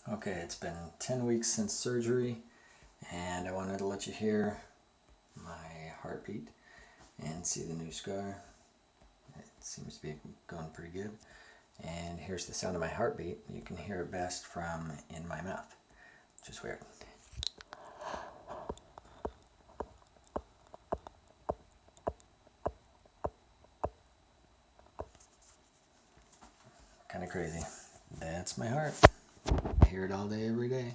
Okay, it's been 10 weeks since surgery, and I wanted to let you hear my heartbeat and see the new scar. It seems to be going pretty good. And here's the sound of my heartbeat. You can hear it best from in my mouth, which is weird. Kind of crazy. That's my heart. I hear it all day, every day.